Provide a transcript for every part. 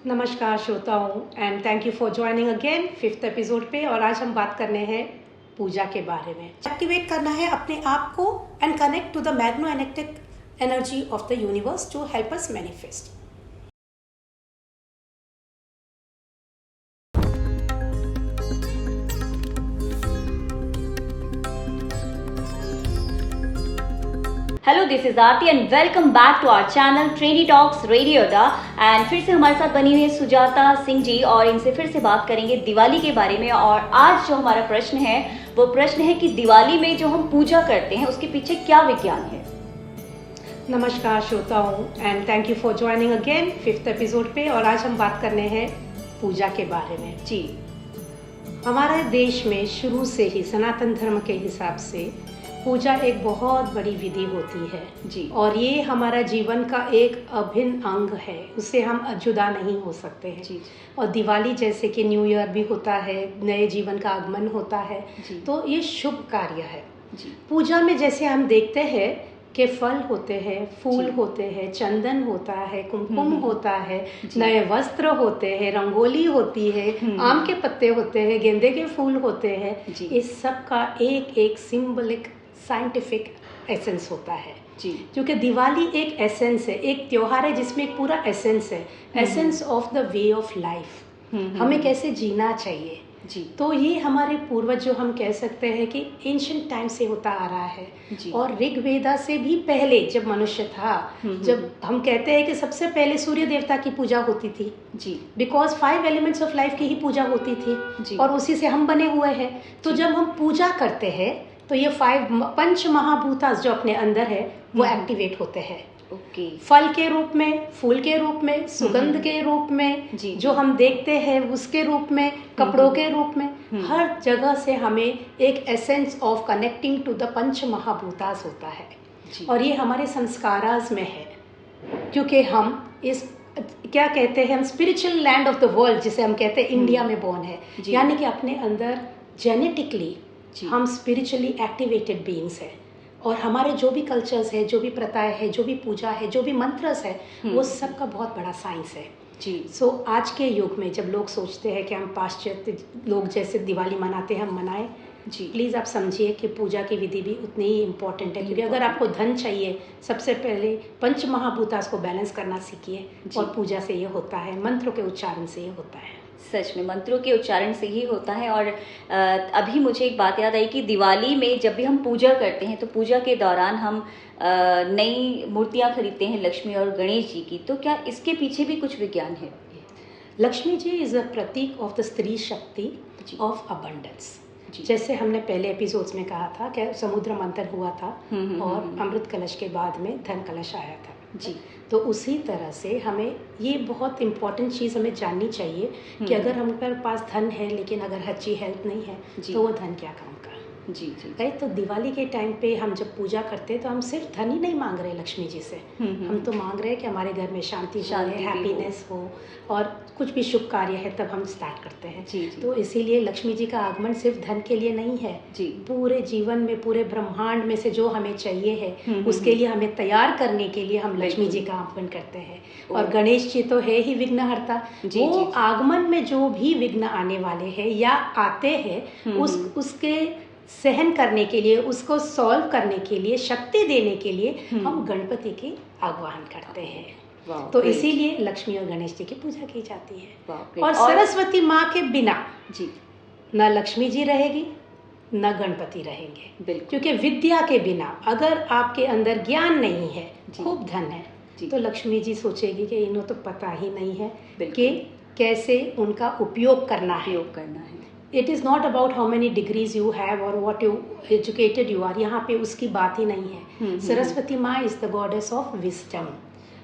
नमस्कार श्रोताओं and thank you for joining again 5th episode पे। और आज हम बात करने हैं पूजा के बारे में। एक्टिवेट करना है अपने आप को and connect to the magnetic energy of the universe to help us manifest. Hello, this is Aarti and welcome back to our channel trainee talks radio Adda. And फिर से हमारे साथ बनी हुई है सुजाता सिंह जी और इनसे फिर से बात करेंगे दिवाली के बारे में। और आज जो हमारा प्रश्न है वो प्रश्न है कि दिवाली में जो हम पूजा करते हैं उसके पीछे क्या विज्ञान है। नमस्कार श्रोताओं and thank you for joining again 5th episode पे। और आज हम बात करने हैं पूजा के बारे में। जी, हमारे देश में शुरू से ही सनातन धर्म के हिसाब से पूजा एक बहुत बड़ी विधि होती है जी। और ये हमारा जीवन का एक अभिन्न अंग है, उससे हम जुदा नहीं हो सकते हैं जी। और दिवाली जैसे कि न्यू ईयर भी होता है, नए जीवन का आगमन होता है जी। तो ये शुभ कार्य है जी। पूजा में। जैसे हम देखते हैं कि फल होते हैं, फूल जी। होते हैं, चंदन होता है, कुमकुम होता है, जी। नए वस्त्र होते हैं, रंगोली होती है, आम के पत्ते होते हैं, गेंदे के फूल होते हैं। जी। इस सब का एक एक सिंबलिक साइंटिफिक एसेंस होता है जी। क्योंकि दिवाली एक एसेंस है, एक त्योहार है जिसमें एक पूरा एसेंस है, essence of the way of life, हमें कैसे जीना चाहिए। जी। तो ये हमारे पूर्वज जो हम कह सकते हैं कि एंशिएंट टाइम से होता आ रहा है जी। और ऋग्वेदा से भी पहले जब मनुष्य था, जब हम कहते हैं कि सबसे पहले सूर्य देवता की पूजा होती थी जी। बिकॉज 5 एलिमेंट्स ऑफ लाइफ की ही पूजा होती थी जी। और उसी से हम बने हुए हैं। तो जब हम पूजा करते हैं तो ये 5 पंच महाभूतास जो अपने अंदर है वो एक्टिवेट होते हैं। ओके। फल के रूप में, फूल के रूप में, सुगंध के रूप में, जी। जो हम देखते हैं उसके रूप में, कपड़ों के रूप में, हर जगह से हमें एक essence of connecting to the पंच महाभूतास होता है जी। और ये हमारे संस्कारास में है क्योंकि हम इस क्या कहते हैं, हम spiritual land of the world जिसे हम कहते हैं इंडिया में बोर्न है, यानी कि अपने अंदर जेनेटिकली हम स्पिरिचुअली एक्टिवेटेड बीइंग्स हैं और हमारे जो भी कल्चर्स है, जो भी प्रथाएं है, जो भी पूजा है, जो भी मंत्रस है, वो सब का बहुत बड़ा साइंस है जी। सो आज के युग में जब लोग सोचते हैं कि हम पाश्चात्य लोग जैसे दिवाली मनाते हैं, हम मनाएं, जी। प्लीज़ आप समझिए कि पूजा की विधि भी उतनी ही इम्पोर्टेंट है क्योंकि अगर आपको धन चाहिए, सबसे पहले पंच महाभूतास को बैलेंस करना सीखिए और पूजा से ये होता है, मंत्रों के उच्चारण से ये होता है। सच में मंत्रों के उच्चारण से ही होता है। और अभी मुझे एक बात याद आई कि दिवाली में जब भी हम पूजा करते हैं तो पूजा के दौरान हम नई मूर्तियां खरीदते हैं लक्ष्मी और गणेश जी की, तो क्या इसके पीछे भी कुछ विज्ञान है? लक्ष्मी जी इज अ प्रतीक ऑफ द स्त्री शक्ति ऑफ अबंडेंस। जैसे हमने पहले एपिसोड्स में कहा था कि समुद्र मंथन हुआ था और अमृत कलश के बाद में धन कलश आया था जी। तो उसी तरह से हमें ये बहुत इम्पॉर्टेंट चीज़ हमें जाननी चाहिए कि अगर हमारे पास धन है लेकिन अगर अच्छी हेल्थ नहीं है तो वो धन क्या काम का। जी जी। राइट। तो दिवाली के टाइम पे हम जब पूजा करते हैं तो हम सिर्फ धन ही नहीं मांग रहे लक्ष्मी जी से, हम तो मांग रहे हैं कि हमारे घर में शांति हो, हैप्पीनेस हो और कुछ भी शुभ कार्य है तब हम स्टार्ट करते हैं। जी जी। तो इसीलिए लक्ष्मी जी का आगमन सिर्फ धन के लिए नहीं है जी। पूरे जीवन में, पूरे ब्रह्मांड में से जो हमें चाहिए है उसके लिए हमें तैयार करने के लिए हम लक्ष्मी जी का आगमन करते हैं। और गणेश जी तो है ही विघ्नहर्ता, वो आगमन में जो भी विघ्न आने वाले हैं या आते हैं उसके सहन करने के लिए, उसको सॉल्व करने के लिए, शक्ति देने के लिए हम गणपति के आह्वान करते हैं। तो इसीलिए लक्ष्मी और गणेश जी की पूजा की जाती है। और सरस्वती माँ के बिना जी न लक्ष्मी जी रहेगी न गणपति रहेंगे क्योंकि विद्या के बिना अगर आपके अंदर ज्ञान नहीं है, खूब धन है, तो लक्ष्मी जी सोचेगी कि इन्हों तो पता ही नहीं है कि कैसे उनका उपयोग करना है। It is not about how many degrees you have और what you educated you are, यहाँ पे उसकी बात ही नहीं है। सरस्वती माँ is the goddess of wisdom.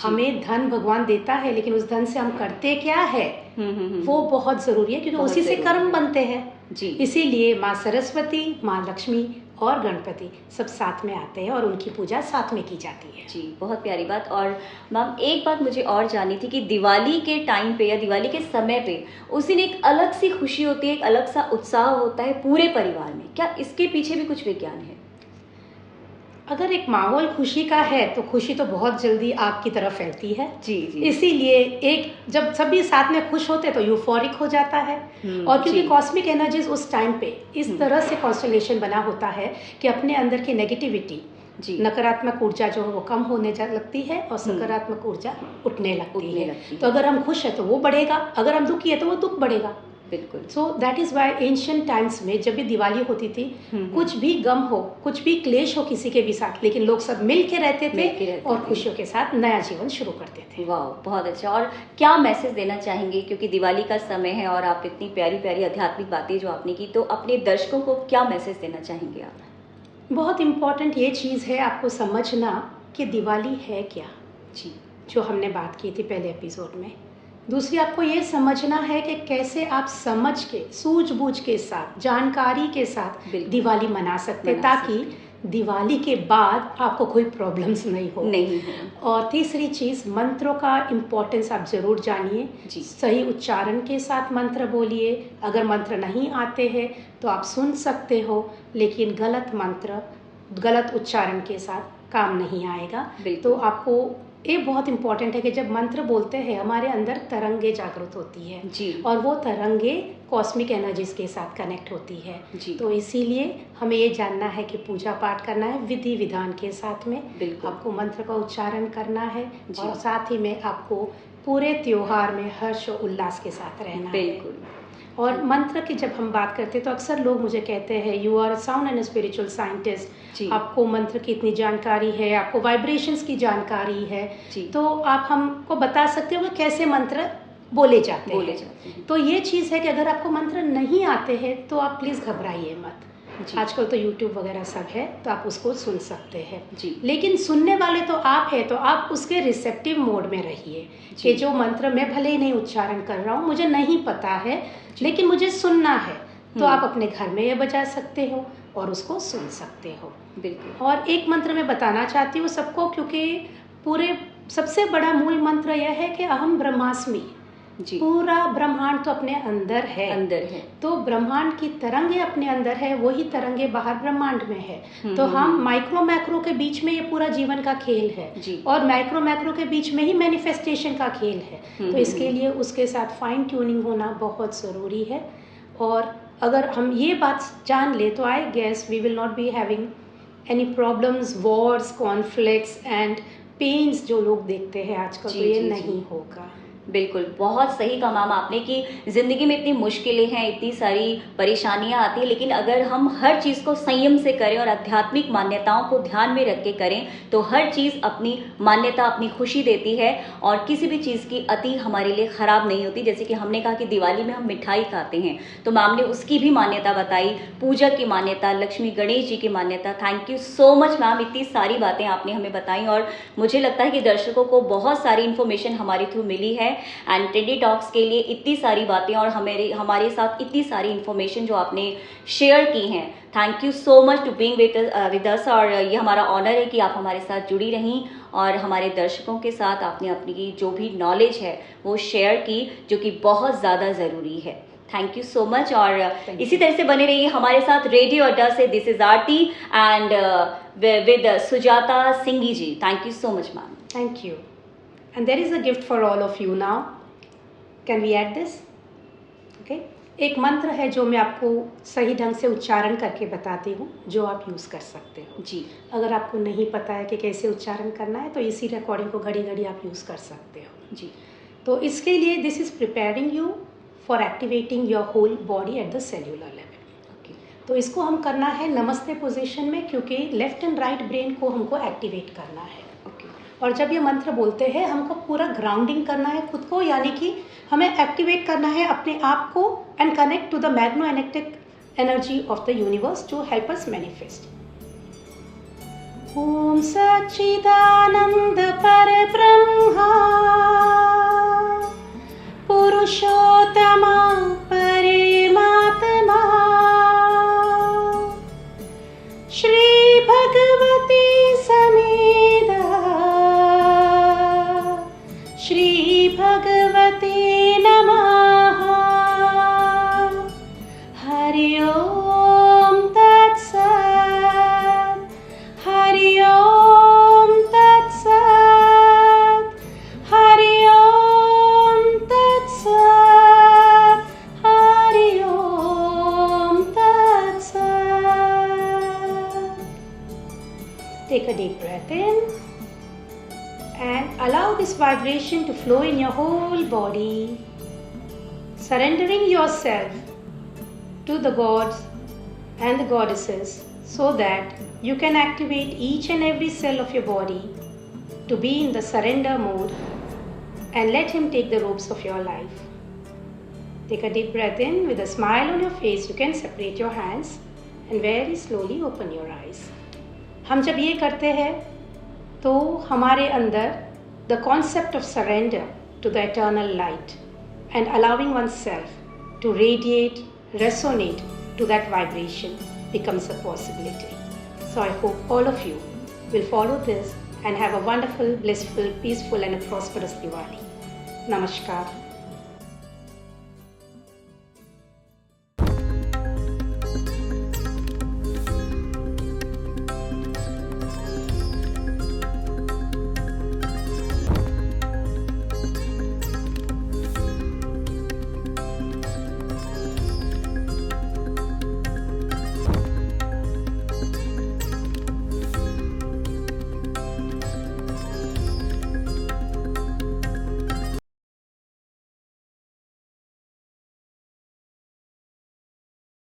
हमें धन भगवान देता है लेकिन उस धन से हम करते क्या है वो बहुत ज़रूरी है क्योंकि उसी से कर्म बनते हैं जी। इसीलिए माँ सरस्वती, माँ लक्ष्मी और गणपति सब साथ में आते हैं और उनकी पूजा साथ में की जाती है। जी, बहुत प्यारी बात। और मैम एक बात मुझे और जाननी थी कि दिवाली के टाइम पे या दिवाली के समय पे उस दिन एक अलग सी खुशी होती है, एक अलग सा उत्साह होता है पूरे परिवार में, क्या इसके पीछे भी कुछ विज्ञान है? अगर एक माहौल खुशी का है तो खुशी तो बहुत जल्दी आपकी तरफ फैलती है। जी जी। इसीलिए एक जब सभी साथ में खुश होते तो यूफोरिक हो जाता है। और क्योंकि कॉस्मिक एनर्जीज उस टाइम पे इस तरह से कॉन्स्टलेशन बना होता है कि अपने अंदर की नेगेटिविटी, नकारात्मक ऊर्जा जो है वो कम होने लगती है और सकारात्मक ऊर्जा उठने लगती है। तो अगर हम खुश है तो वो बढ़ेगा, अगर हम दुखी है तो वो दुख बढ़ेगा। बिल्कुल। So that is why ancient times में जब भी दिवाली होती थी, कुछ भी गम हो, कुछ भी क्लेश हो किसी के भी साथ, लेकिन लोग सब मिल के रहते थे और खुशियों के साथ नया जीवन शुरू करते थे। वाह, बहुत अच्छा। और क्या मैसेज देना चाहेंगे, क्योंकि दिवाली का समय है और आप इतनी प्यारी प्यारी आध्यात्मिक बातें जो आपने की, तो अपने दर्शकों को क्या मैसेज देना चाहेंगे आप? बहुत इम्पॉर्टेंट ये चीज़ है आपको समझना कि दिवाली है क्या। जी, जो हमने बात की थी पहले एपिसोड में। दूसरी आपको ये समझना है कि कैसे आप समझ के, सूझबूझ के साथ, जानकारी के साथ दिवाली मना सकते हैं, ताकि दिवाली के बाद आपको कोई प्रॉब्लम्स नहीं हो। और तीसरी चीज़, मंत्रों का इम्पोर्टेंस आप ज़रूर जानिए। सही उच्चारण के साथ मंत्र बोलिए। अगर मंत्र नहीं आते हैं तो आप सुन सकते हो, लेकिन गलत मंत्र, गलत उच्चारण के साथ काम नहीं आएगा। तो आपको ये बहुत इम्पॉर्टेंट है कि जब मंत्र बोलते हैं हमारे अंदर तरंगे जागृत होती है जी। और वो तरंगे कॉस्मिक एनर्जीज के साथ कनेक्ट होती है जी। तो इसीलिए हमें ये जानना है कि पूजा पाठ करना है विधि विधान के साथ में, आपको मंत्र का उच्चारण करना है और साथ ही में आपको पूरे त्योहार में हर्ष और उल्लास के साथ रहना है। और मंत्र की जब हम बात करते हैं तो अक्सर लोग मुझे कहते हैं you are sound and spiritual scientist, आपको मंत्र की इतनी जानकारी है, आपको वाइब्रेशंस की जानकारी है, तो आप हमको बता सकते हो कि कैसे मंत्र बोले जाते हैं। तो ये चीज़ है कि अगर आपको मंत्र नहीं आते हैं तो आप प्लीज़ घबराइए मत। आजकल तो YouTube वगैरह सब है तो आप उसको सुन सकते हैं, लेकिन सुनने वाले तो आप हैं, तो आप उसके रिसेप्टिव मोड में रहिए कि जो मंत्र मैं भले ही नहीं उच्चारण कर रहा हूँ, मुझे नहीं पता है लेकिन मुझे सुनना है, तो आप अपने घर में ये बजा सकते हो और उसको सुन सकते हो। बिल्कुल। और एक मंत्र मैं बताना चाहती हूँ सबको, क्योंकि पूरे सबसे बड़ा मूल मंत्र यह है कि अहम ब्रह्मास्मि। पूरा ब्रह्मांड तो अपने अंदर है, तो ब्रह्मांड की तरंगे अपने अंदर है, वही तरंगे बाहर ब्रह्मांड में है। तो हम माइक्रो मैक्रो के बीच में ये पूरा जीवन का खेल है और माइक्रो मैक्रो के बीच में ही मैनिफेस्टेशन का खेल है। तो इसके लिए उसके साथ फाइन ट्यूनिंग होना बहुत ज़रूरी है। और अगर हम ये बात जान ले तो I guess we will not be having any problems, wars, conflicts and pains जो लोग देखते हैं आजकल, तो ये नहीं होगा। बिल्कुल, बहुत सही कहा मैम आपने कि ज़िंदगी में इतनी मुश्किलें हैं, इतनी सारी परेशानियां आती हैं, लेकिन अगर हम हर चीज़ को संयम से करें और आध्यात्मिक मान्यताओं को ध्यान में रख के करें तो हर चीज़ अपनी मान्यता, अपनी खुशी देती है और किसी भी चीज़ की अति हमारे लिए ख़राब नहीं होती। जैसे कि हमने कहा कि दिवाली में हम मिठाई खाते हैं, तो मैम ने उसकी भी मान्यता बताई, पूजा की मान्यता, लक्ष्मी गणेश जी की मान्यता। Thank you so much ma'am, इतनी सारी बातें आपने हमें बताई और मुझे लगता है कि दर्शकों को बहुत सारी इन्फॉर्मेशन हमारे थ्रू मिली है। एंड ट्रेंडी टॉक्स के लिए इतनी सारी बातें और हमारे साथ इतनी सारी इन्फॉर्मेशन जो आपने शेयर की हैं, thank you so much to being with us. और ये हमारा ऑनर है कि आप हमारे साथ जुड़ी रहीं और हमारे दर्शकों के साथ आपने अपनी जो भी नॉलेज है वो शेयर की, जो कि बहुत ज़्यादा ज़रूरी है। Thank you so much. और इसी तरह से बने रहिए हमारे साथ रेडियो अड्डा से। This is Aarti and with Sujata Singhi ji. Thank you so much ma'am. Thank you. And there is a gift for all of you now. Can we add this? Okay. एक मंत्र है जो मैं आपको सही ढंग से उच्चारण करके बताती हूँ, जो आप यूज़ कर सकते हो जी। अगर आपको नहीं पता है कि कैसे उच्चारण करना है तो इसी रिकॉर्डिंग को घड़ी घड़ी आप यूज़ कर सकते हो जी। तो इसके लिए this is preparing you for activating your whole body at the cellular level. तो इसको हम करना है नमस्ते पोजीशन में, क्योंकि लेफ्ट एंड राइट ब्रेन को हमको एक्टिवेट करना है। और जब ये मंत्र बोलते हैं हमको पूरा ग्राउंडिंग करना है खुद को, यानी कि हमें एक्टिवेट करना है अपने आप को and connect to the magnetic energy of the universe to help us manifest. ओम सच्चिदानंद परब्रह्मा पुरुषोत्तमा परमात्मा श्री भगवती समेत श्री भगवते नमः। हरि ओम तत्सत्। Hari vibration to flow in your whole body, surrendering yourself to the gods and the goddesses so that you can activate each and every cell of your body to be in the surrender mode and let him take the ropes of your life. Take a deep breath in. With a smile on your face, you can separate your hands and very slowly open your eyes. हम जब ये करते हैं तो हमारे अंदर the concept of surrender to the eternal light and allowing oneself to radiate, resonate to that vibration becomes a possibility. So I hope all of you will follow this and have a wonderful, blissful, peaceful and a prosperous Diwali. Namaskar.